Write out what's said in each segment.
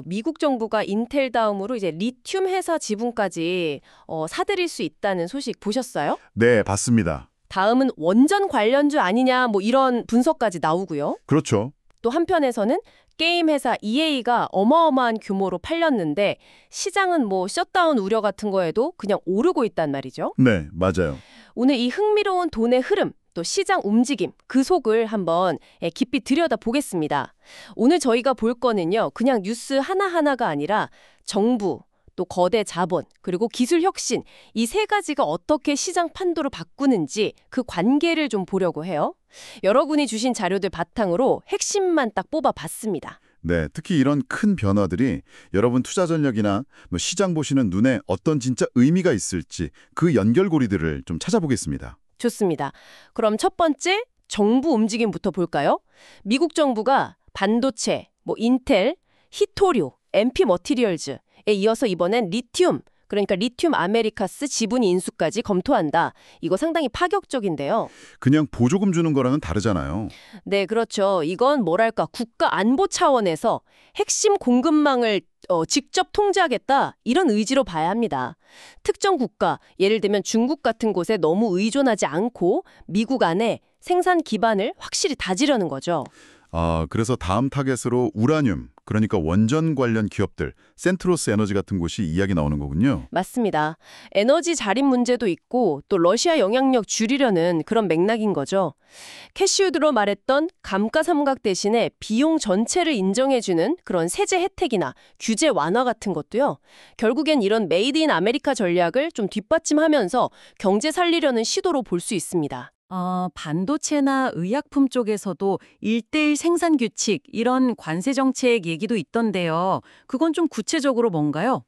미국 정부가 인텔 다음으로 이제 리튬 회사 지분까지 사들일 수 있다는 소식 보셨어요? 네, 봤습니다. 다음은 원전 관련주 아니냐 뭐 이런 분석까지 나오고요. 그렇죠. 또 한편에서는 게임 회사 EA가 어마어마한 규모로 팔렸는데 시장은 뭐 셧다운 우려 같은 거에도 그냥 오르고 있단 말이죠. 네, 맞아요. 오늘 이 흥미로운 돈의 흐름, 또 시장 움직임, 그 속을 한번 깊이 들여다보겠습니다. 오늘 저희가 볼 거는요, 그냥 뉴스 하나하나가 아니라 정부, 또 거대 자본, 그리고 기술 혁신, 이 세 가지가 어떻게 시장 판도를 바꾸는지 그 관계를 좀 보려고 해요. 여러분이 주신 자료들 바탕으로 핵심만 딱 뽑아봤습니다. 네, 특히 이런 큰 변화들이 여러분 투자 전략이나 뭐 시장 보시는 눈에 어떤 진짜 의미가 있을지 그 연결고리들을 좀 찾아보겠습니다. 좋습니다. 그럼 첫 번째, 정부 움직임부터 볼까요? 미국 정부가 반도체, 뭐 인텔, 히토류, MP 머티리얼즈에 이어서 이번엔 리튬, 그러니까 리튬 아메리카스 지분 인수까지 검토한다. 이거 상당히 파격적인데요. 그냥 보조금 주는 거랑은 다르잖아요. 네, 그렇죠. 이건 뭐랄까 국가 안보 차원에서 핵심 공급망을 직접 통제하겠다 이런 의지로 봐야 합니다. 특정 국가, 예를 들면 중국 같은 곳에 너무 의존하지 않고 미국 안에 생산 기반을 확실히 다지려는 거죠. 그래서 다음 타겟으로 우라늄, 그러니까 원전 관련 기업들, 센트로스 에너지 같은 곳이 이야기 나오는 거군요. 맞습니다. 에너지 자립 문제도 있고 또 러시아 영향력 줄이려는 그런 맥락인 거죠. 캐시우드로 말했던 감가상각 대신에 비용 전체를 인정해주는 그런 세제 혜택이나 규제 완화 같은 것도요. 결국엔 이런 메이드 인 아메리카 전략을 좀 뒷받침하면서 경제 살리려는 시도로 볼 수 있습니다. 반도체나 의약품 쪽에서도 1:1 생산 규칙 이런 관세 정책 얘기도 있던데요. 그건 좀 구체적으로 뭔가요?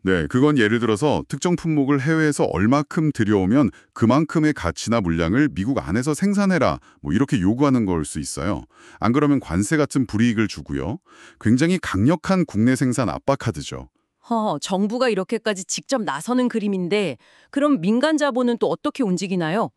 네, 그건 예를 들어서 특정 품목을 해외에서 얼마큼 들여오면 그만큼의 가치나 물량을 미국 안에서 생산해라, 뭐 이렇게 요구하는 걸 수 있어요. 안 그러면 관세 같은 불이익을 주고요. 굉장히 강력한 국내 생산 압박 카드죠. 정부가 이렇게까지 직접 나서는 그림인데 그럼 민간 자본은 또 어떻게 움직이나요?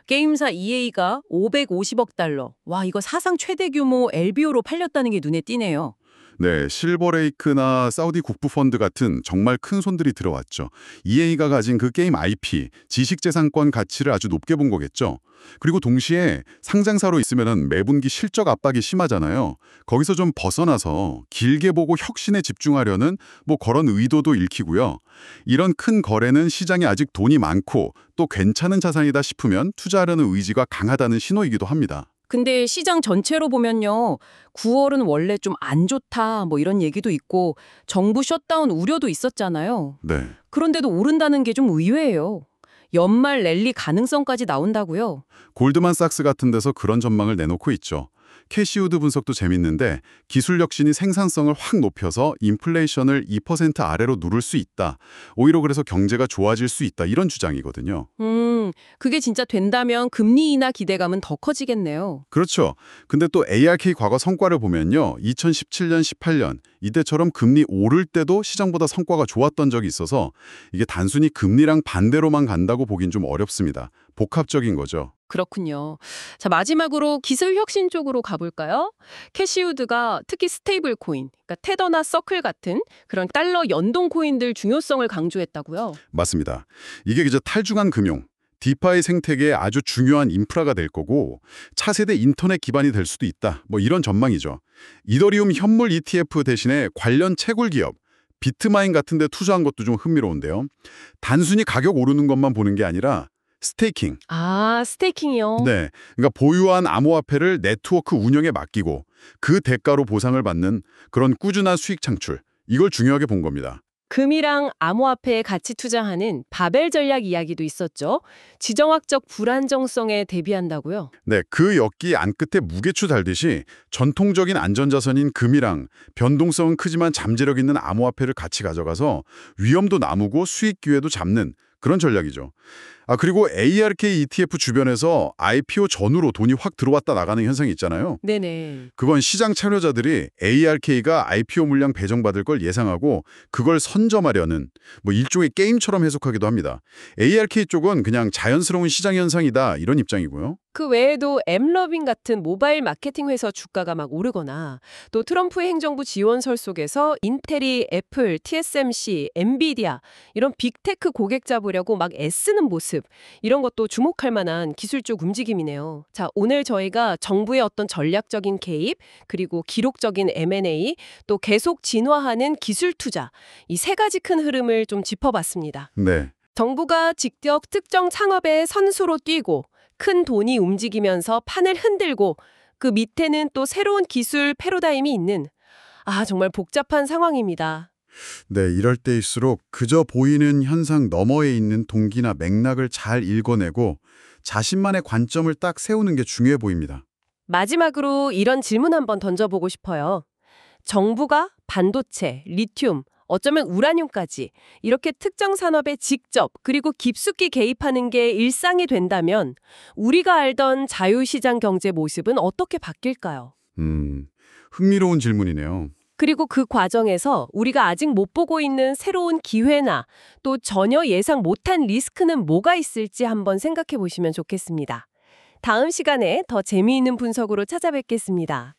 게임사 EA가 550억 달러. 와, 이거 사상 최대 규모 LBO로 팔렸다는 게 눈에 띄네요. 네, 실버레이크나 사우디 국부펀드 같은 정말 큰 손들이 들어왔죠. EA가 가진 그 게임 IP, 지식재산권 가치를 아주 높게 본 거겠죠. 그리고 동시에 상장사로 있으면 매분기 실적 압박이 심하잖아요. 거기서 좀 벗어나서 길게 보고 혁신에 집중하려는 뭐 그런 의도도 읽히고요. 이런 큰 거래는 시장에 아직 돈이 많고 또 괜찮은 자산이다 싶으면 투자하려는 의지가 강하다는 신호이기도 합니다. 근데 시장 전체로 보면요. 9월은 원래 좀 안 좋다 뭐 이런 얘기도 있고 정부 셧다운 우려도 있었잖아요. 네. 그런데도 오른다는 게 좀 의외예요. 연말 랠리 가능성까지 나온다고요? 골드만삭스 같은 데서 그런 전망을 내놓고 있죠. 캐시우드 분석도 재밌는데 기술 혁신이 생산성을 확 높여서 인플레이션을 2% 아래로 누를 수 있다. 오히려 그래서 경제가 좋아질 수 있다. 이런 주장이거든요. 그게 진짜 된다면 금리 인하 기대감은 더 커지겠네요. 그렇죠. 근데 또 ARK 과거 성과를 보면요. 2017년, 18년 이때처럼 금리 오를 때도 시장보다 성과가 좋았던 적이 있어서 이게 단순히 금리랑 반대로만 간다고 보긴 좀 어렵습니다. 복합적인 거죠. 그렇군요. 자, 마지막으로 기술 혁신 쪽으로 가볼까요? 캐시우드가 특히 스테이블 코인, 그러니까 테더나 서클 같은 그런 달러 연동 코인들 중요성을 강조했다고요? 맞습니다. 이게 이제 탈중앙 금융, 디파이 생태계의 아주 중요한 인프라가 될 거고 차세대 인터넷 기반이 될 수도 있다. 뭐 이런 전망이죠. 이더리움 현물 ETF 대신에 관련 채굴 기업, 비트마인 같은 데 투자한 것도 좀 흥미로운데요. 단순히 가격 오르는 것만 보는 게 아니라 스테이킹. 스테이킹이요? 네, 그러니까 보유한 암호화폐를 네트워크 운영에 맡기고 그 대가로 보상을 받는 그런 꾸준한 수익 창출. 이걸 중요하게 본 겁니다. 금이랑 암호화폐에 같이 투자하는 바벨 전략 이야기도 있었죠. 지정학적 불안정성에 대비한다고요? 네, 그 엮기 안끝에 무게추 달듯이 전통적인 안전자산인 금이랑 변동성은 크지만 잠재력 있는 암호화폐를 같이 가져가서 위험도 나누고 수익 기회도 잡는 그런 전략이죠. 그리고 ARK ETF 주변에서 IPO 전후로 돈이 확 들어왔다 나가는 현상이 있잖아요. 네네. 그건 시장 참여자들이 ARK가 IPO 물량 배정받을 걸 예상하고 그걸 선점하려는 뭐 일종의 게임처럼 해석하기도 합니다. ARK 쪽은 그냥 자연스러운 시장 현상이다 이런 입장이고요. 그 외에도 엠러빙 같은 모바일 마케팅 회사 주가가 막 오르거나 또 트럼프의 행정부 지원설 속에서 인텔이 애플, TSMC, 엔비디아 이런 빅테크 고객 잡으려고 막 애쓰는 모습 이런 것도 주목할 만한 기술적 움직임이네요. 자, 오늘 저희가 정부의 어떤 전략적인 개입 그리고 기록적인 M&A 또 계속 진화하는 기술 투자 이 세 가지 큰 흐름을 좀 짚어봤습니다. 네. 정부가 직접 특정 창업에 선수로 뛰고 큰 돈이 움직이면서 판을 흔들고 그 밑에는 또 새로운 기술 패러다임이 있는 정말 복잡한 상황입니다. 네, 이럴 때일수록 그저 보이는 현상 너머에 있는 동기나 맥락을 잘 읽어내고 자신만의 관점을 딱 세우는 게 중요해 보입니다. 마지막으로 이런 질문 한번 던져보고 싶어요. 정부가 반도체, 리튬, 어쩌면 우라늄까지 이렇게 특정 산업에 직접 그리고 깊숙이 개입하는 게 일상이 된다면 우리가 알던 자유시장 경제 모습은 어떻게 바뀔까요? 흥미로운 질문이네요. 그리고 그 과정에서 우리가 아직 못 보고 있는 새로운 기회나 또 전혀 예상 못한 리스크는 뭐가 있을지 한번 생각해 보시면 좋겠습니다. 다음 시간에 더 재미있는 분석으로 찾아뵙겠습니다.